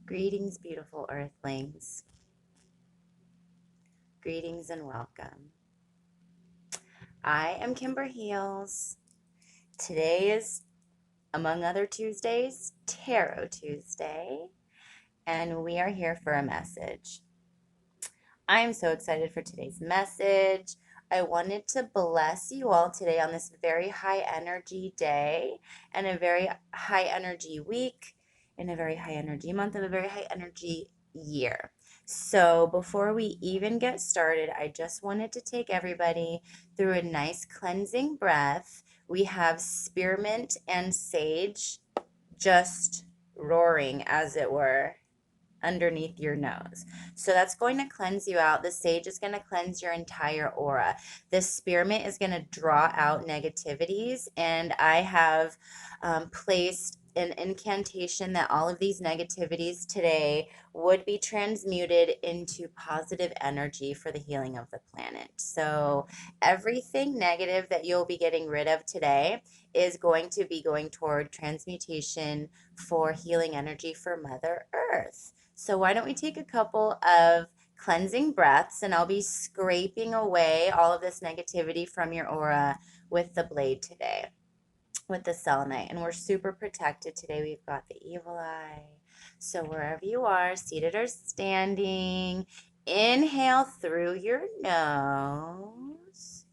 Greetings, beautiful Earthlings. Greetings and welcome. I am Kimber Heels. Today is, among other Tuesdays, Tarot Tuesday, and we are here for a message. I am so excited for today's message. I wanted to bless you all today on this very high energy day and a very high energy week, in a very high energy month, of a very high energy year. So before we even get started, I just wanted to take everybody through a nice cleansing breath. We have spearmint and sage just roaring, as it were, underneath your nose. So that's going to cleanse you out. The sage is going to cleanse your entire aura. The spearmint is going to draw out negativities. And I have placed an incantation that all of these negativities today would be transmuted into positive energy for the healing of the planet. So everything negative that you'll be getting rid of today is going to be going toward transmutation for healing energy for Mother Earth. So why don't we take a couple of cleansing breaths, and I'll be scraping away all of this negativity from your aura with the blade today, with the selenite. And we're super protected today. We've got the evil eye. So wherever you are, seated or standing, inhale through your nose.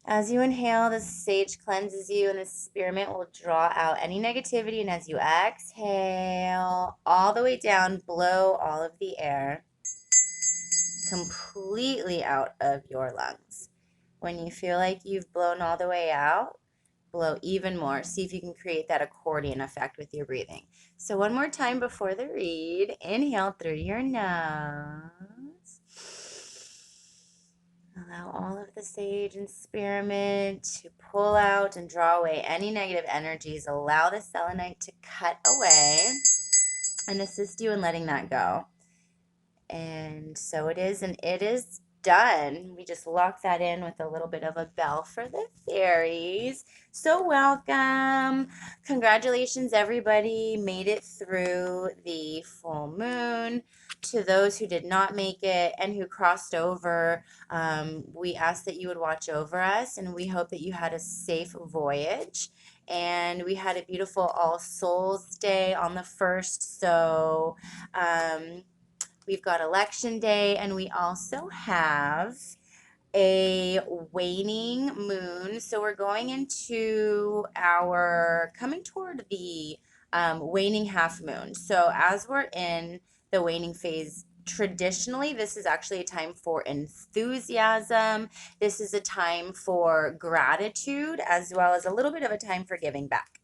As you inhale, the sage cleanses you and the spearmint will draw out any negativity. And as you exhale all the way down, blow all of the air completely out of your lungs. When you feel like you've blown all the way out, blow even more. See if you can create that accordion effect with your breathing. So one more time before the read, inhale through your nose. Allow all of the sage and spearmint to pull out and draw away any negative energies. Allow the selenite to cut away and assist you in letting that go. And so it is, and it is done. We just lock that in with a little bit of a bell for the fairies. So welcome. Congratulations, everybody made it through the full moon. To those who did not make it and who crossed over, we ask that you would watch over us, and we hope that you had a safe voyage. And we had a beautiful All Souls Day on the 1st, so we've got election day, and we also have a waning moon. So we're going into coming toward the waning half moon. So as we're in the waning phase, traditionally, this is actually a time for enthusiasm. This is a time for gratitude, as well as a little bit of a time for giving back.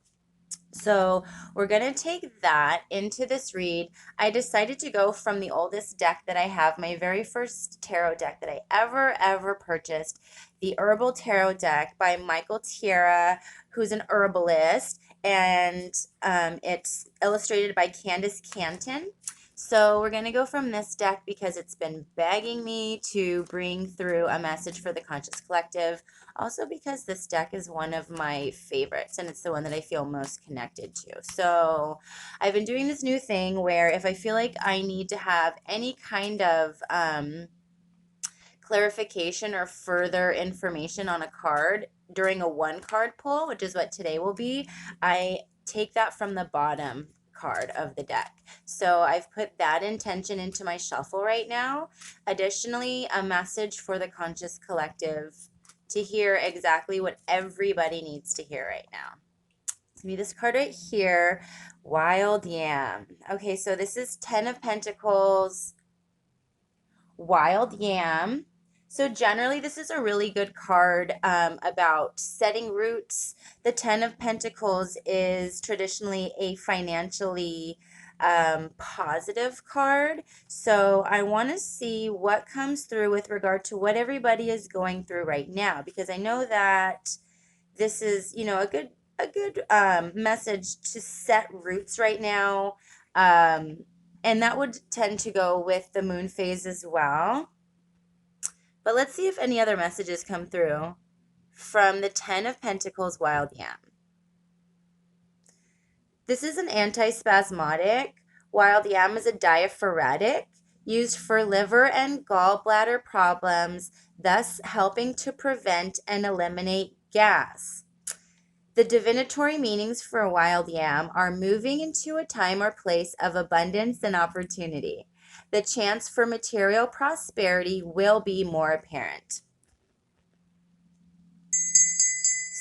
So we're going to take that into this read. I decided to go from the oldest deck that I have, my very first tarot deck that I ever purchased, the Herbal Tarot deck by Michael Tierra, who's an herbalist, and it's illustrated by Candace Canton. So we're going to go from this deck because it's been begging me to bring through a message for the Conscious Collective. Also because this deck is one of my favorites, and it's the one that I feel most connected to. So I've been doing this new thing where if I feel like I need to have any kind of clarification or further information on a card during a one card pull, which is what today will be, I take that from the bottom card of the deck. So I've put that intention into my shuffle right now. Additionally, a message for the Conscious Collective to hear exactly what everybody needs to hear right now. It's going to be this card right here, Wild Yam. Okay, so this is 10 of Pentacles, Wild Yam. So generally, this is a really good card about setting roots. The 10 of Pentacles is traditionally a financially positive card. So I want to see what comes through with regard to what everybody is going through right now, because I know that this is, a good message to set roots right now. And that would tend to go with the moon phase as well. But let's see if any other messages come through from the 10 of Pentacles, Wild Yam. This is an antispasmodic. Wild yam is a diaphoretic used for liver and gallbladder problems, thus helping to prevent and eliminate gas. The divinatory meanings for wild yam are moving into a time or place of abundance and opportunity. The chance for material prosperity will be more apparent.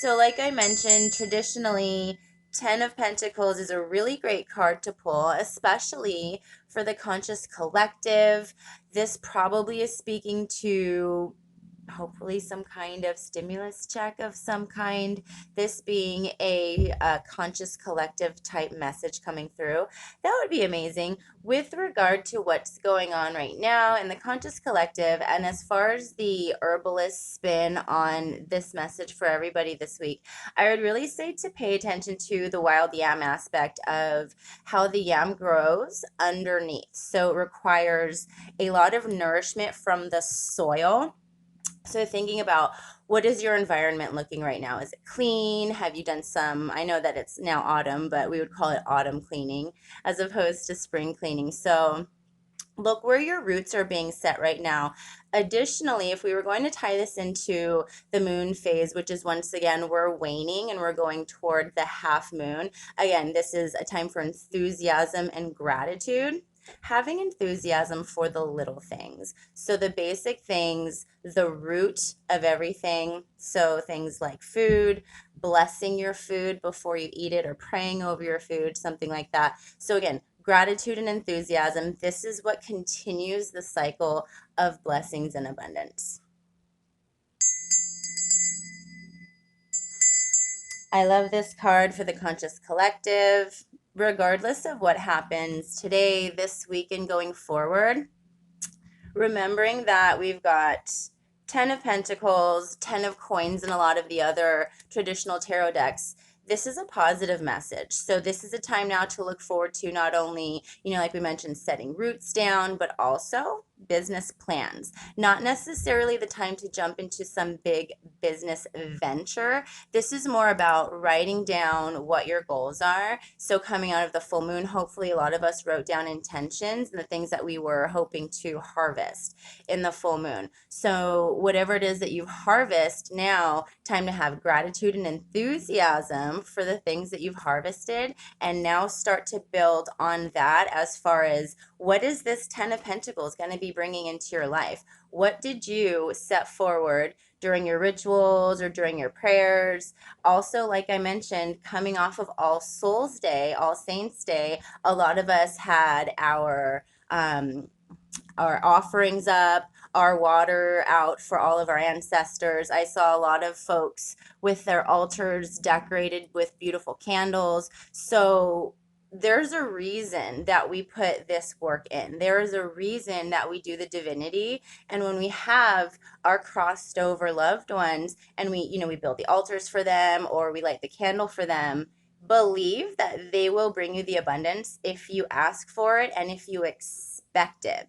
So, like I mentioned, traditionally, Ten of Pentacles is a really great card to pull, especially for the conscious collective. This probably is speaking to hopefully some kind of stimulus check of some kind, this being a conscious collective type message coming through. That would be amazing with regard to what's going on right now in the conscious collective. And as far as the herbalist spin on this message for everybody this week, I would really say to pay attention to the wild yam aspect of how the yam grows underneath. So it requires a lot of nourishment from the soil. So thinking about, what is your environment looking right now? Is it clean? Have you done some, I know that it's now autumn, but we would call it autumn cleaning as opposed to spring cleaning. So look where your roots are being set right now. Additionally, if we were going to tie this into the moon phase, which is once again, we're waning and we're going toward the half moon. Again, this is a time for enthusiasm and gratitude. Having enthusiasm for the little things. So the basic things, the root of everything. So things like food, blessing your food before you eat it, or praying over your food, something like that. So again, gratitude and enthusiasm. This is what continues the cycle of blessings and abundance. I love this card for the conscious collective. Regardless of what happens today, this week, and going forward, remembering that we've got 10 of Pentacles, 10 of Coins, and a lot of the other traditional tarot decks. This is a positive message. So this is a time now to look forward to not only, like we mentioned, setting roots down, but also business plans. Not necessarily the time to jump into some big business venture. This is more about writing down what your goals are. So coming out of the full moon, hopefully a lot of us wrote down intentions and the things that we were hoping to harvest in the full moon. So whatever it is that you've harvested now, time to have gratitude and enthusiasm for the things that you've harvested, and now start to build on that as far as, what is this 10 of Pentacles going to be bringing into your life? What did you set forward during your rituals or during your prayers? Also, like I mentioned, coming off of All Souls Day, All Saints Day, a lot of us had our offerings up, our water out for all of our ancestors. I saw a lot of folks with their altars decorated with beautiful candles. So there's a reason that we put this work in. There is a reason that we do the divinity. And when we have our crossed over loved ones and we build the altars for them, or we light the candle for them, believe that they will bring you the abundance if you ask for it and if you expect it.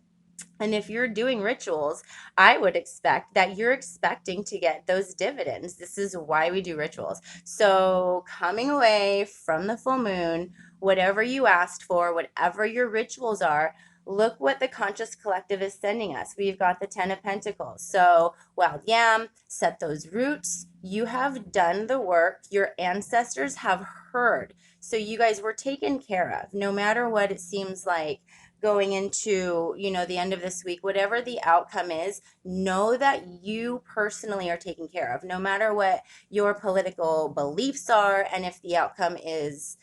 And if you're doing rituals, I would expect that you're expecting to get those dividends. This is why we do rituals. So coming away from the full moon, whatever you asked for, whatever your rituals are, look what the conscious collective is sending us. We've got the 10 of Pentacles. So wild yam, set those roots. You have done the work. Your ancestors have heard. So you guys were taken care of, no matter what it seems like going into, the end of this week. Whatever the outcome is, know that you personally are taken care of, no matter what your political beliefs are, and if the outcome is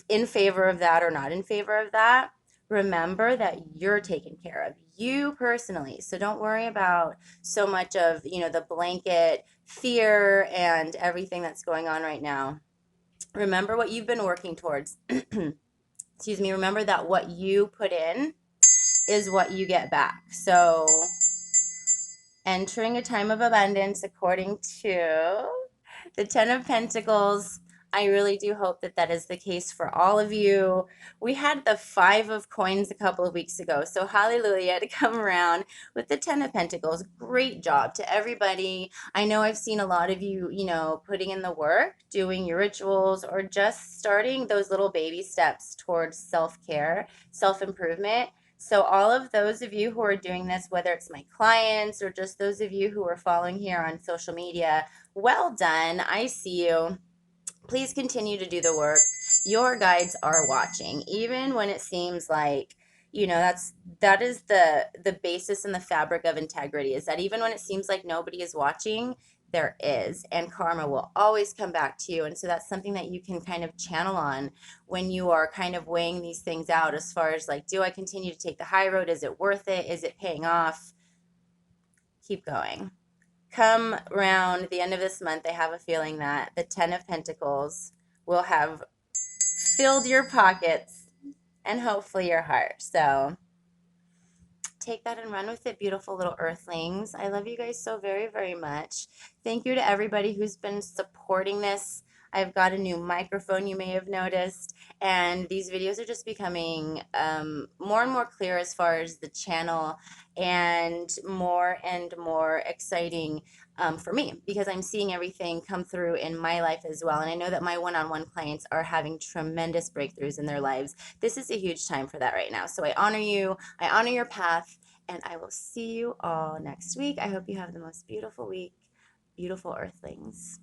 in favor of that or not in favor of that. Remember that you're taken care of, you personally. So don't worry about so much of, the blanket fear and everything that's going on right now. Remember what you've been working towards. Excuse me. Remember that what you put in is what you get back. So entering a time of abundance according to the 10 of Pentacles. I really do hope that that is the case for all of you. We had the Five of Coins a couple of weeks ago, so hallelujah to come around with the Ten of Pentacles. Great job to everybody. I know I've seen a lot of you, putting in the work, doing your rituals, or just starting those little baby steps towards self-care, self-improvement. So all of those of you who are doing this, whether it's my clients or just those of you who are following here on social media, well done. I see you. Please continue to do the work. Your guides are watching, even when it seems like, that is the basis and the fabric of integrity, is that even when it seems like nobody is watching, there is, and karma will always come back to you. And so that's something that you can kind of channel on when you are kind of weighing these things out, as far as like, do I continue to take the high road? Is it worth it? Is it paying off? Keep going. Come around the end of this month, I have a feeling that the Ten of Pentacles will have filled your pockets and hopefully your heart. So take that and run with it, beautiful little earthlings. I love you guys so very, very much. Thank you to everybody who's been supporting this. I've got a new microphone, you may have noticed, and these videos are just becoming more and more clear as far as the channel, and more exciting for me, because I'm seeing everything come through in my life as well. And I know that my one-on-one clients are having tremendous breakthroughs in their lives. This is a huge time for that right now. So I honor you. I honor your path, and I will see you all next week. I hope you have the most beautiful week. Beautiful earthlings.